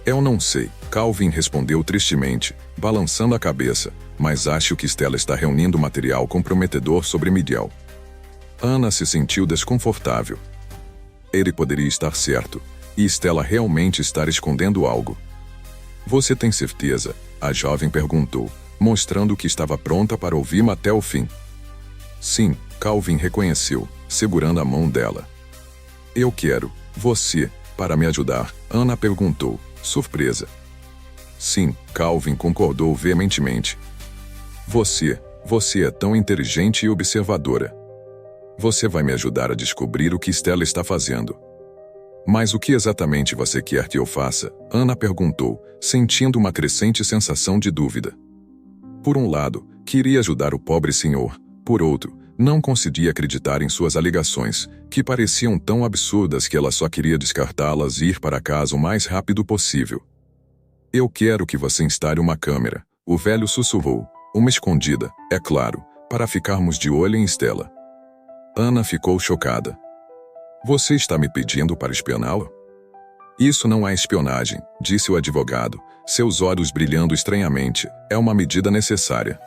Eu não sei, Calvin respondeu tristemente, balançando a cabeça, mas acho que Stella está reunindo material comprometedor sobre Miguel. Ana se sentiu desconfortável. Ele poderia estar certo, e Stella realmente estar escondendo algo. Você tem certeza? A jovem perguntou, mostrando que estava pronta para ouvir até o fim. Sim, Calvin reconheceu, segurando a mão dela. Eu quero, você, para me ajudar, Ana perguntou, surpresa. Sim, Calvin concordou veementemente. Você é tão inteligente e observadora. Você vai me ajudar a descobrir o que Stella está fazendo. Mas o que exatamente você quer que eu faça? Ana perguntou, sentindo uma crescente sensação de dúvida. Por um lado, queria ajudar o pobre senhor. Por outro, não conseguia acreditar em suas alegações, que pareciam tão absurdas que ela só queria descartá-las e ir para casa o mais rápido possível. Eu quero que você instale uma câmera, o velho sussurrou, uma escondida, é claro, para ficarmos de olho em Stella. Ana ficou chocada. Você está me pedindo para espioná-lo? Isso não é espionagem, disse o advogado, seus olhos brilhando estranhamente, é uma medida necessária.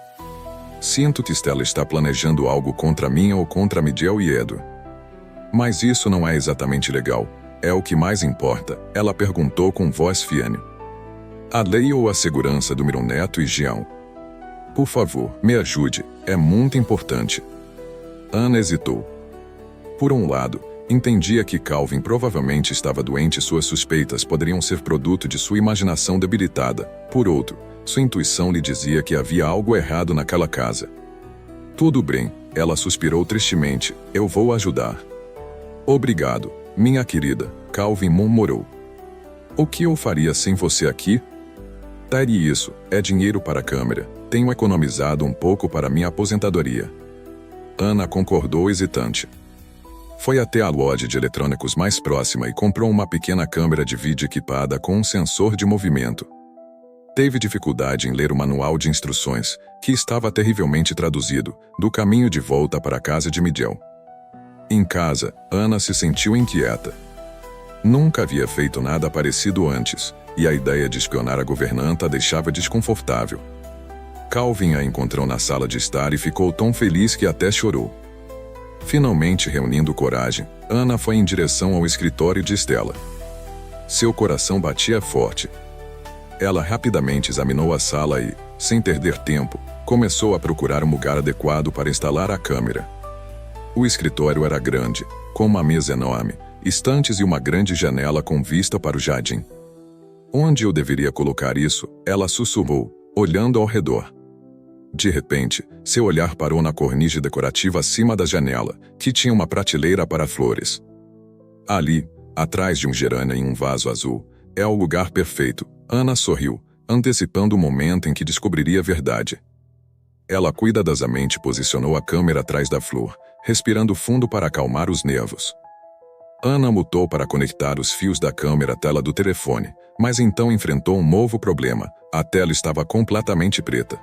Sinto que Stella está planejando algo contra mim ou contra Miguel e Edo. Mas isso não é exatamente legal, é o que mais importa, ela perguntou com voz fiane. A lei ou a segurança do meu neto e Jean? Por favor, me ajude, é muito importante. Ana hesitou. Por um lado, entendia que Calvin provavelmente estava doente e suas suspeitas poderiam ser produto de sua imaginação debilitada. Por outro, sua intuição lhe dizia que havia algo errado naquela casa. Tudo bem, ela suspirou tristemente, eu vou ajudar. Obrigado, minha querida, Calvin murmurou. O que eu faria sem você aqui? Tire isso, é dinheiro para a câmera, tenho economizado um pouco para minha aposentadoria. Ana concordou hesitante. Foi até a loja de eletrônicos mais próxima e comprou uma pequena câmera de vídeo equipada com um sensor de movimento. Teve dificuldade em ler o manual de instruções, que estava terrivelmente traduzido, do caminho de volta para a casa de Miguel. Em casa, Ana se sentiu inquieta. Nunca havia feito nada parecido antes, e a ideia de espionar a governanta a deixava desconfortável. Calvin a encontrou na sala de estar e ficou tão feliz que até chorou. Finalmente reunindo coragem, Ana foi em direção ao escritório de Stella. Seu coração batia forte. Ela rapidamente examinou a sala e, sem perder tempo, começou a procurar um lugar adequado para instalar a câmera. O escritório era grande, com uma mesa enorme, estantes e uma grande janela com vista para o jardim. Onde eu deveria colocar isso? Ela sussurrou, olhando ao redor. De repente, seu olhar parou na cornice decorativa acima da janela, que tinha uma prateleira para flores. Ali, atrás de um gerânio em um vaso azul, é o lugar perfeito. Ana sorriu, antecipando o momento em que descobriria a verdade. Ela cuidadosamente posicionou a câmera atrás da flor, respirando fundo para acalmar os nervos. Ana mutou para conectar os fios da câmera à tela do telefone, mas então enfrentou um novo problema. A tela estava completamente preta.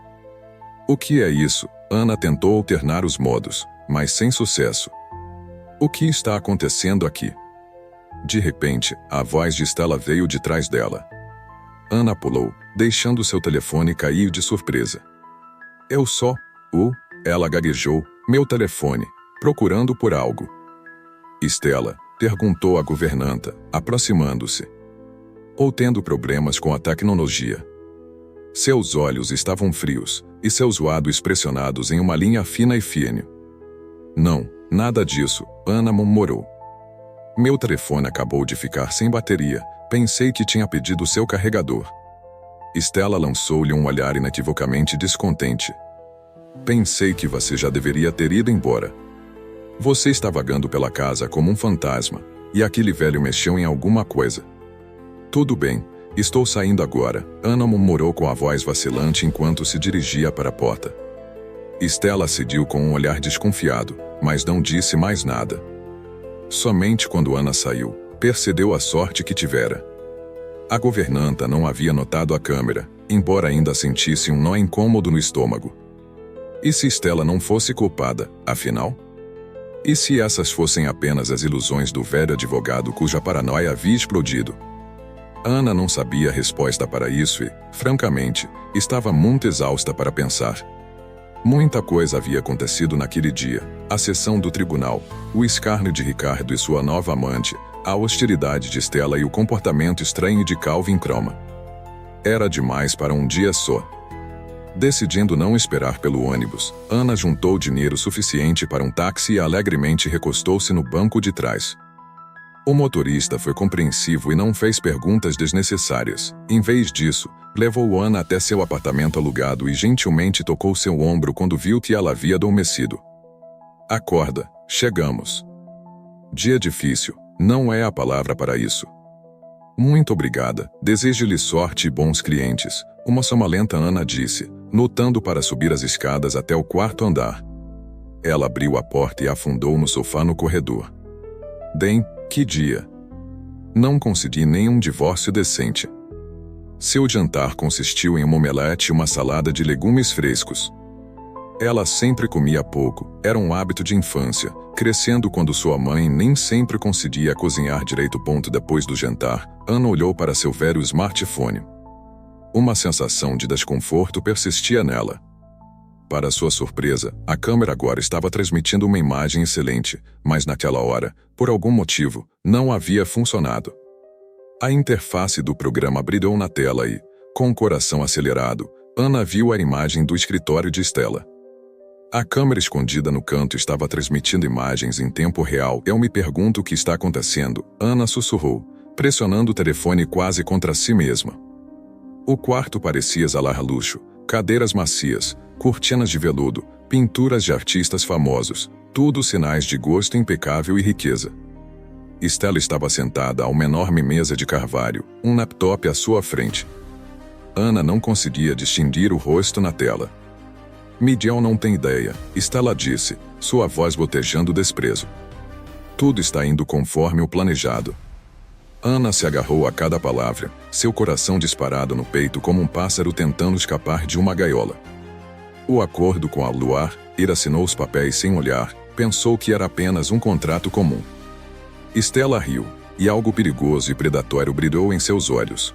O que é isso? Ana tentou alternar os modos, mas sem sucesso. O que está acontecendo aqui? De repente, a voz de Stella veio de trás dela. Ana pulou, deixando seu telefone cair de surpresa. Ela gaguejou, meu telefone, procurando por algo. Stella, perguntou a governanta, aproximando-se. Ou tendo problemas com a tecnologia. Seus olhos estavam frios, e seus lábios pressionados em uma linha fina e firme. Não, nada disso, Ana murmurou. Meu telefone acabou de ficar sem bateria, pensei que tinha pedido seu carregador. Stella lançou-lhe um olhar inequivocamente descontente. Pensei que você já deveria ter ido embora. Você está vagando pela casa como um fantasma, e aquele velho mexeu em alguma coisa. Tudo bem, estou saindo agora, Ana murmurou com a voz vacilante enquanto se dirigia para a porta. Stella cediu com um olhar desconfiado, mas não disse mais nada. Somente quando Ana saiu, percebeu a sorte que tivera. A governanta não havia notado a câmera, embora ainda sentisse um nó incômodo no estômago. E se Stella não fosse culpada, afinal? E se essas fossem apenas as ilusões do velho advogado cuja paranoia havia explodido? Ana não sabia a resposta para isso e, francamente, estava muito exausta para pensar. Muita coisa havia acontecido naquele dia: a sessão do tribunal, o escárnio de Ricardo e sua nova amante, a hostilidade de Stella e o comportamento estranho de Calvin Croma. Era demais para um dia só. Decidindo não esperar pelo ônibus, Ana juntou dinheiro suficiente para um táxi e alegremente recostou-se no banco de trás. O motorista foi compreensivo e não fez perguntas desnecessárias. Em vez disso, levou Ana até seu apartamento alugado e gentilmente tocou seu ombro quando viu que ela havia adormecido. Acorda, chegamos. Dia difícil, não é a palavra para isso. Muito obrigada, desejo-lhe sorte e bons clientes, uma sonolenta Ana disse, lutando para subir as escadas até o quarto andar. Ela abriu a porta e afundou no sofá no corredor. Bem, que dia! Não consegui nenhum divórcio decente. Seu jantar consistiu em uma omelete e uma salada de legumes frescos. Ela sempre comia pouco, era um hábito de infância, crescendo quando sua mãe nem sempre conseguia cozinhar direito. Depois do jantar, Ana olhou para seu velho smartphone. Uma sensação de desconforto persistia nela. Para sua surpresa, a câmera agora estava transmitindo uma imagem excelente, mas naquela hora, por algum motivo, não havia funcionado. A interface do programa brilhou na tela e, com o coração acelerado, Ana viu a imagem do escritório de Stella. A câmera escondida no canto estava transmitindo imagens em tempo real. Eu me pergunto o que está acontecendo, Ana sussurrou, pressionando o telefone quase contra si mesma. O quarto parecia exalar luxo, cadeiras macias, cortinas de veludo, pinturas de artistas famosos, tudo sinais de gosto impecável e riqueza. Stella estava sentada a uma enorme mesa de carvalho, um laptop à sua frente. Ana não conseguia distinguir o rosto na tela. Miguel não tem ideia, Stella disse, sua voz gotejando desprezo. Tudo está indo conforme o planejado. Ana se agarrou a cada palavra, seu coração disparado no peito como um pássaro tentando escapar de uma gaiola. O acordo com a Luar, ele assinou os papéis sem olhar, pensou que era apenas um contrato comum. Stella riu, e algo perigoso e predatório brilhou em seus olhos.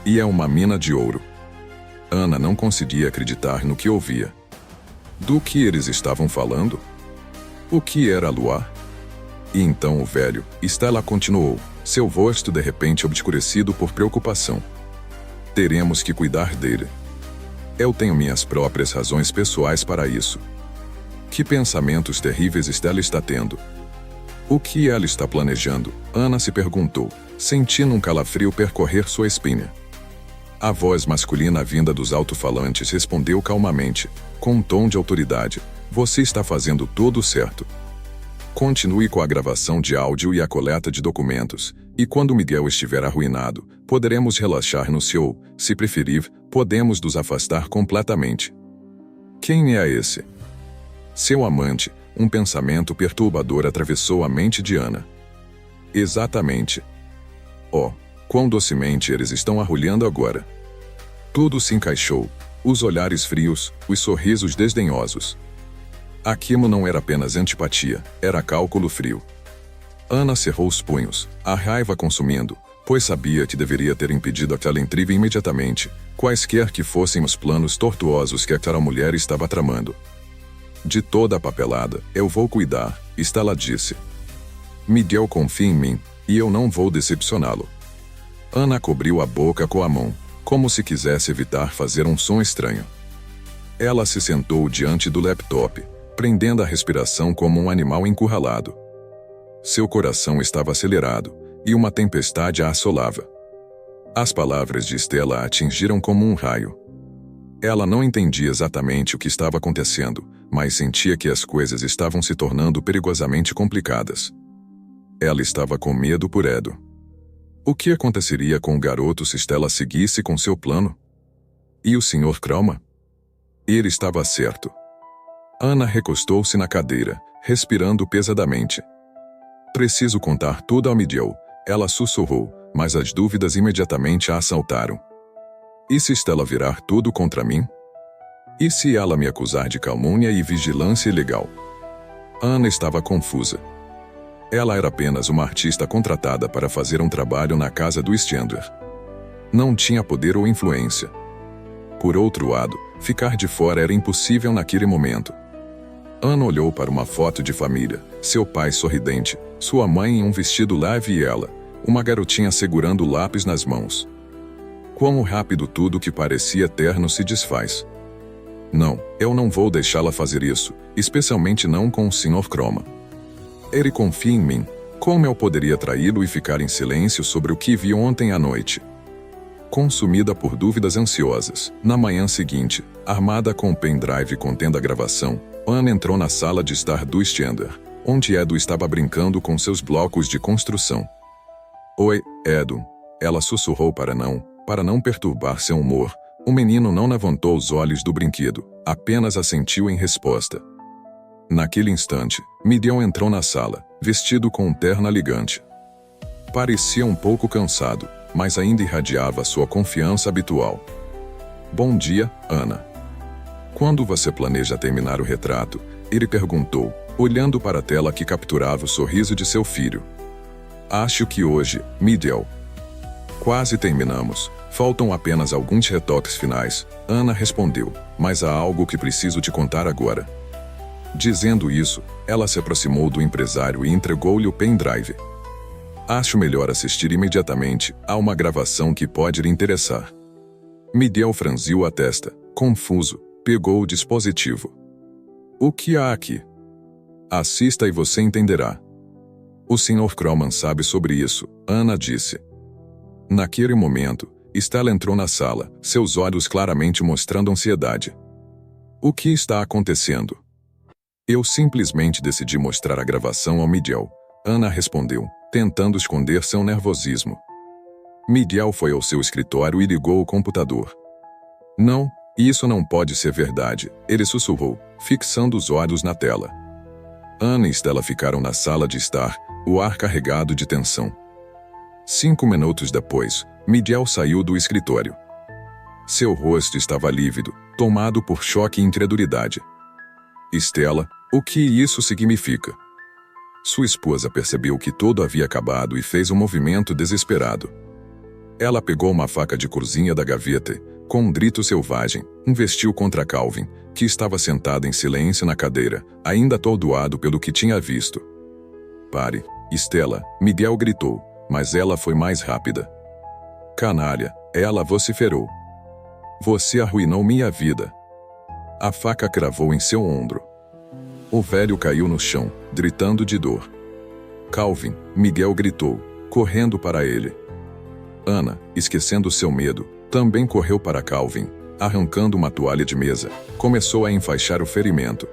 E é uma mina de ouro. Ana não conseguia acreditar no que ouvia. Do que eles estavam falando? O que era a Luar? E então o velho, Stella continuou, seu rosto de repente obscurecido por preocupação. Teremos que cuidar dele. Eu tenho minhas próprias razões pessoais para isso. Que pensamentos terríveis Stella está tendo? O que ela está planejando? Ana se perguntou, sentindo um calafrio percorrer sua espinha. A voz masculina vinda dos alto-falantes respondeu calmamente, com um tom de autoridade, você está fazendo tudo certo. Continue com a gravação de áudio e a coleta de documentos, e quando Miguel estiver arruinado, poderemos relaxar no seu, se preferir, podemos nos afastar completamente. Quem é esse? Seu amante, um pensamento perturbador atravessou a mente de Ana. Exatamente. Oh, quão docemente eles estão arrulhando agora. Tudo se encaixou. Os olhares frios, os sorrisos desdenhosos. Aquilo não era apenas antipatia, era cálculo frio. Ana cerrou os punhos, a raiva consumindo, pois sabia que deveria ter impedido aquela intriga imediatamente, quaisquer que fossem os planos tortuosos que aquela mulher estava tramando. De toda a papelada, eu vou cuidar, Stella disse. Miguel confia em mim, e eu não vou decepcioná-lo. Ana cobriu a boca com a mão, como se quisesse evitar fazer um som estranho. Ela se sentou diante do laptop, prendendo a respiração como um animal encurralado. Seu coração estava acelerado, e uma tempestade a assolava. As palavras de Stella a atingiram como um raio. Ela não entendia exatamente o que estava acontecendo, mas sentia que as coisas estavam se tornando perigosamente complicadas. Ela estava com medo por Edo. O que aconteceria com o garoto se Stella seguisse com seu plano? E o Sr. Kroma? Ele estava certo. Ana recostou-se na cadeira, respirando pesadamente. Preciso contar tudo ao Miguel, ela sussurrou, mas as dúvidas imediatamente a assaltaram. E se Stella virar tudo contra mim? E se ela me acusar de calúnia e vigilância ilegal? Ana estava confusa. Ela era apenas uma artista contratada para fazer um trabalho na casa do Stender. Não tinha poder ou influência. Por outro lado, ficar de fora era impossível naquele momento. Ana olhou para uma foto de família, seu pai sorridente, sua mãe em um vestido leve e ela, uma garotinha segurando o lápis nas mãos. Quão rápido tudo que parecia eterno se desfaz. Não, eu não vou deixá-la fazer isso, especialmente não com o Sr. Kroma. Ele confia em mim. Como eu poderia traí-lo e ficar em silêncio sobre o que vi ontem à noite? Consumida por dúvidas ansiosas, na manhã seguinte, armada com o pendrive contendo a gravação, Ana entrou na sala de estar do Stender, onde Edo estava brincando com seus blocos de construção. Oi, Edo. Ela sussurrou para não perturbar seu humor. O menino não levantou os olhos do brinquedo, apenas assentiu em resposta. Naquele instante, Miguel entrou na sala, vestido com um terno elegante. Parecia um pouco cansado, mas ainda irradiava sua confiança habitual. Bom dia, Ana. Quando você planeja terminar o retrato? Ele perguntou, olhando para a tela que capturava o sorriso de seu filho. Acho que hoje, Miguel. Quase terminamos. Faltam apenas alguns retoques finais, Ana respondeu, mas há algo que preciso te contar agora. Dizendo isso, ela se aproximou do empresário e entregou-lhe o pendrive. Acho melhor assistir imediatamente a uma gravação que pode lhe interessar. Miguel franziu a testa, confuso, pegou o dispositivo. O que há aqui? Assista e você entenderá. O Sr. Kroman sabe sobre isso, Ana disse. Naquele momento, Stella entrou na sala, seus olhos claramente mostrando ansiedade. O que está acontecendo? Eu simplesmente decidi mostrar a gravação ao Miguel, Ana respondeu, tentando esconder seu nervosismo. Miguel foi ao seu escritório e ligou o computador. Não, isso não pode ser verdade, ele sussurrou, fixando os olhos na tela. Ana e Stella ficaram na sala de estar, o ar carregado de tensão. 5 minutos depois, Miguel saiu do escritório. Seu rosto estava lívido, tomado por choque e incredulidade. Stella, o que isso significa? Sua esposa percebeu que tudo havia acabado e fez um movimento desesperado. Ela pegou uma faca de cozinha da gaveta, com um grito selvagem, investiu contra Calvin, que estava sentado em silêncio na cadeira, ainda atordoado pelo que tinha visto. Pare, Stella, Miguel gritou, mas ela foi mais rápida. Canalha, ela vociferou. Você arruinou minha vida. A faca cravou em seu ombro. O velho caiu no chão, gritando de dor. Calvin, Miguel gritou, correndo para ele. Ana, esquecendo seu medo, também correu para Calvin, arrancando uma toalha de mesa, começou a enfaixar o ferimento.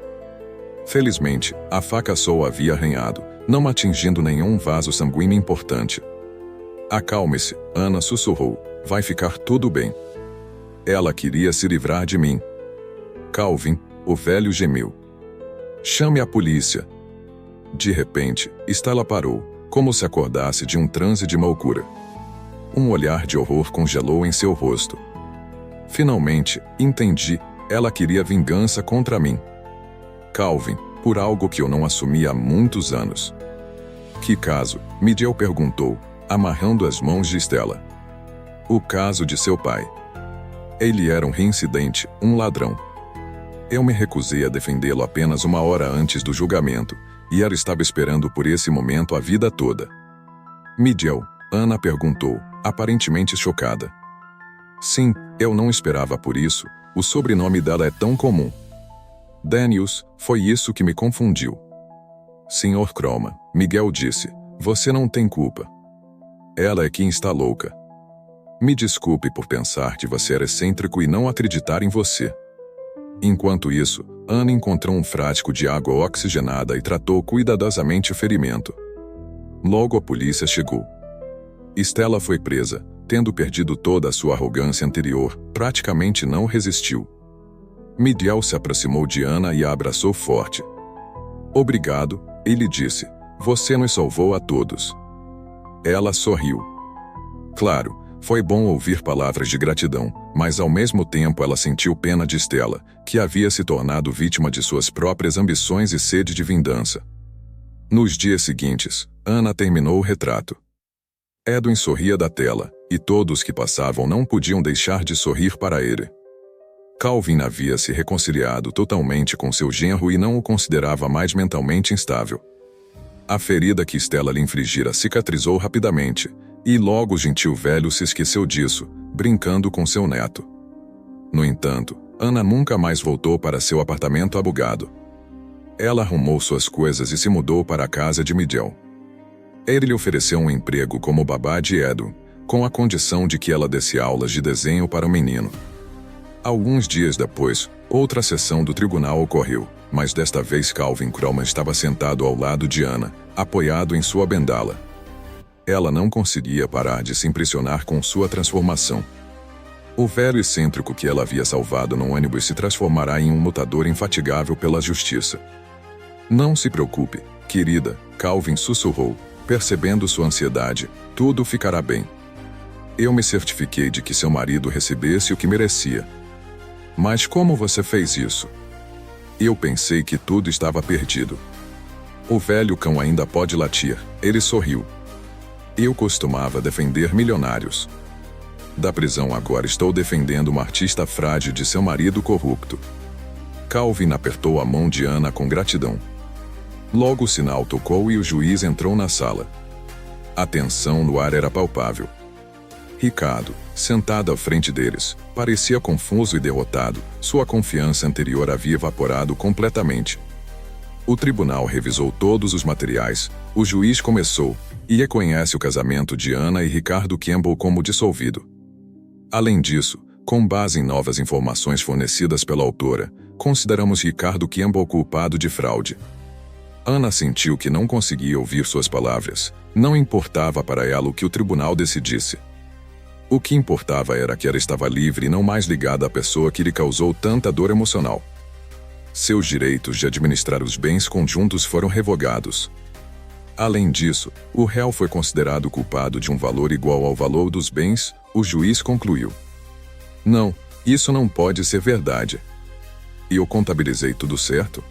Felizmente, a faca só o havia arranhado, não atingindo nenhum vaso sanguíneo importante. Acalme-se, Ana sussurrou, vai ficar tudo bem. Ela queria se livrar de mim. Calvin, o velho gemeu. Chame a polícia. De repente, Stella parou, como se acordasse de um transe de loucura. Um olhar de horror congelou em seu rosto. Finalmente, entendi, ela queria vingança contra mim. Calvin, por algo que eu não assumi há muitos anos. Que caso? Miguel perguntou, amarrando as mãos de Stella. O caso de seu pai. Ele era um reincidente, um ladrão. Eu me recusei a defendê-lo apenas uma hora antes do julgamento, e ela estava esperando por esse momento a vida toda. Miguel, Ana perguntou, aparentemente chocada. Sim, eu não esperava por isso, o sobrenome dela é tão comum. Daniels, foi isso que me confundiu. Sr. Croma, Miguel disse, você não tem culpa. Ela é quem está louca. Me desculpe por pensar que você era excêntrico e não acreditar em você. Enquanto isso, Ana encontrou um frasco de água oxigenada e tratou cuidadosamente o ferimento. Logo a polícia chegou. Stella foi presa, tendo perdido toda a sua arrogância anterior, praticamente não resistiu. Miguel se aproximou de Ana e a abraçou forte. Obrigado, ele disse, você nos salvou a todos. Ela sorriu. Claro, foi bom ouvir palavras de gratidão, mas ao mesmo tempo ela sentiu pena de Stella, que havia se tornado vítima de suas próprias ambições e sede de vingança. Nos dias seguintes, Ana terminou o retrato. Edwin sorria da tela, e todos que passavam não podiam deixar de sorrir para ele. Calvin havia se reconciliado totalmente com seu genro e não o considerava mais mentalmente instável. A ferida que Stella lhe infligira cicatrizou rapidamente, e logo o gentil velho se esqueceu disso, brincando com seu neto. No entanto, Ana nunca mais voltou para seu apartamento alugado. Ela arrumou suas coisas e se mudou para a casa de Miguel. Ele lhe ofereceu um emprego como babá de Edwin, com a condição de que ela desse aulas de desenho para o menino. Alguns dias depois, outra sessão do tribunal ocorreu, mas desta vez Calvin Croma estava sentado ao lado de Ana, apoiado em sua bengala. Ela não conseguia parar de se impressionar com sua transformação. O velho excêntrico que ela havia salvado no ônibus se transformará em um lutador infatigável pela justiça. Não se preocupe, querida, Calvin sussurrou, percebendo sua ansiedade, tudo ficará bem. Eu me certifiquei de que seu marido recebesse o que merecia. Mas como você fez isso? Eu pensei que tudo estava perdido. O velho cão ainda pode latir, ele sorriu. Eu costumava defender milionários. Da prisão agora estou defendendo uma artista frágil de seu marido corrupto. Calvin apertou a mão de Ana com gratidão. Logo o sinal tocou e o juiz entrou na sala. A tensão no ar era palpável. Ricardo, sentado à frente deles, parecia confuso e derrotado, sua confiança anterior havia evaporado completamente. O tribunal revisou todos os materiais, o juiz começou, e reconhece o casamento de Ana e Ricardo Campbell como dissolvido. Além disso, com base em novas informações fornecidas pela autora, consideramos Ricardo Campbell culpado de fraude. Ana sentiu que não conseguia ouvir suas palavras, não importava para ela o que o tribunal decidisse. O que importava era que ela estava livre e não mais ligada à pessoa que lhe causou tanta dor emocional. Seus direitos de administrar os bens conjuntos foram revogados. Além disso, o réu foi considerado culpado de um valor igual ao valor dos bens, o juiz concluiu. Não, isso não pode ser verdade. E eu contabilizei tudo certo?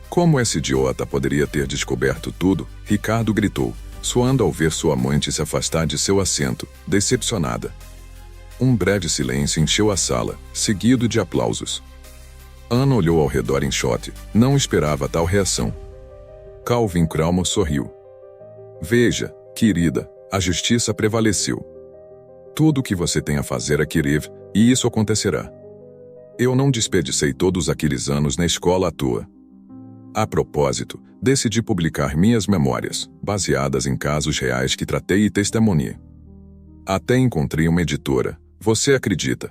Como esse idiota poderia ter descoberto tudo? Ricardo gritou, suando ao ver sua amante se afastar de seu assento, decepcionada. Um breve silêncio encheu a sala, seguido de aplausos. Ana olhou ao redor em choque, não esperava tal reação. Calvin Croma sorriu. Veja, querida, a justiça prevaleceu. Tudo o que você tem a fazer é querer, e isso acontecerá. Eu não desperdicei todos aqueles anos na escola à toa. A propósito, decidi publicar minhas memórias, baseadas em casos reais que tratei e testemunhei. Até encontrei uma editora, você acredita?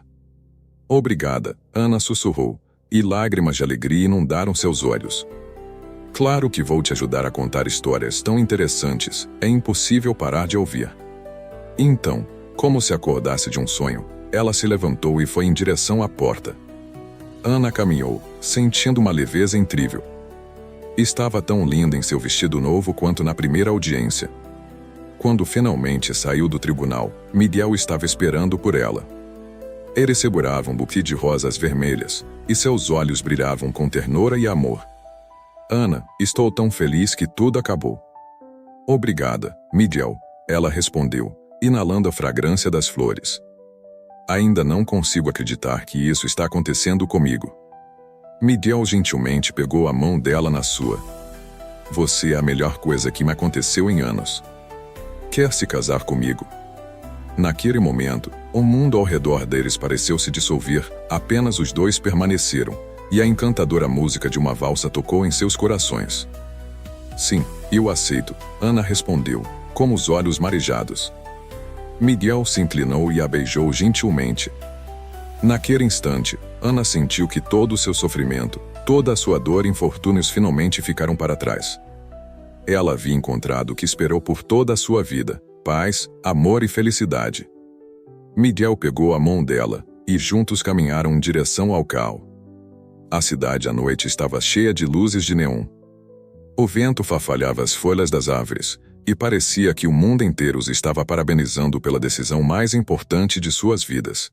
Obrigada, Ana sussurrou, e lágrimas de alegria inundaram seus olhos. Claro que vou te ajudar a contar histórias tão interessantes, é impossível parar de ouvir. Então, como se acordasse de um sonho, ela se levantou e foi em direção à porta. Ana caminhou, sentindo uma leveza incrível. Estava tão linda em seu vestido novo quanto na primeira audiência, Quando finalmente saiu do tribunal, Miguel estava esperando por ela. Ele segurava um buquê de rosas vermelhas, e seus olhos brilhavam com ternura e amor. Ana, estou tão feliz que tudo acabou. Obrigada, Miguel, ela respondeu, inalando a fragrância das flores. Ainda não consigo acreditar que isso está acontecendo comigo. Miguel gentilmente pegou a mão dela na sua. Você é a melhor coisa que me aconteceu em anos. Quer se casar comigo? Naquele momento, o mundo ao redor deles pareceu se dissolver, apenas os dois permaneceram, e a encantadora música de uma valsa tocou em seus corações. Sim, eu aceito, Ana respondeu, com os olhos marejados. Miguel se inclinou e a beijou gentilmente. Naquele instante, Ana sentiu que todo o seu sofrimento, toda a sua dor e infortúnios finalmente ficaram para trás. Ela havia encontrado o que esperou por toda a sua vida: paz, amor e felicidade. Miguel pegou a mão dela, e juntos caminharam em direção ao céu. A cidade à noite estava cheia de luzes de neon. O vento farfalhava as folhas das árvores, e parecia que o mundo inteiro os estava parabenizando pela decisão mais importante de suas vidas.